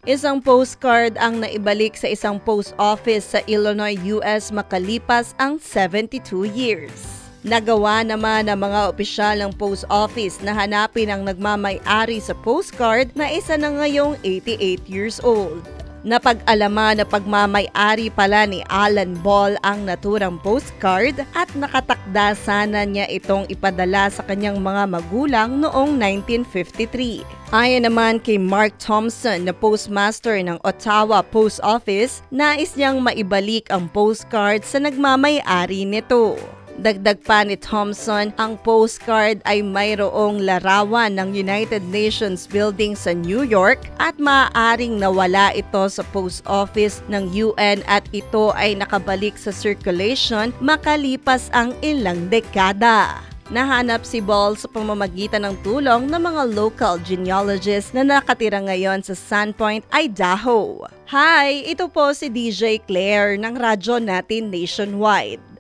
Isang postcard ang naibalik sa isang post office sa Illinois, US makalipas ang 72 years. Nagawa naman ng mga opisyal ng post office na hanapin ang nagmamay-ari sa postcard na isa na ngayong 88 years old. Napag-alaman na pagmamay-ari pala ni Alan Ball ang naturang postcard at nakatakda sana niya itong ipadala sa kanyang mga magulang noong 1953. Ayon naman kay Mark Thompson na postmaster ng Ottawa Post Office, nais niyang maibalik ang postcard sa nagmamay-ari nito. Dagdag pa ni Thompson, ang postcard ay mayroong larawan ng United Nations building sa New York at maaaring nawala ito sa post office ng UN at ito ay nakabalik sa circulation makalipas ang ilang dekada. Nahanap si Ball sa pamamagitan ng tulong ng mga local genealogists na nakatira ngayon sa Sandpoint, Idaho. Hi! Ito po si DJ Claire ng radyo natin nationwide.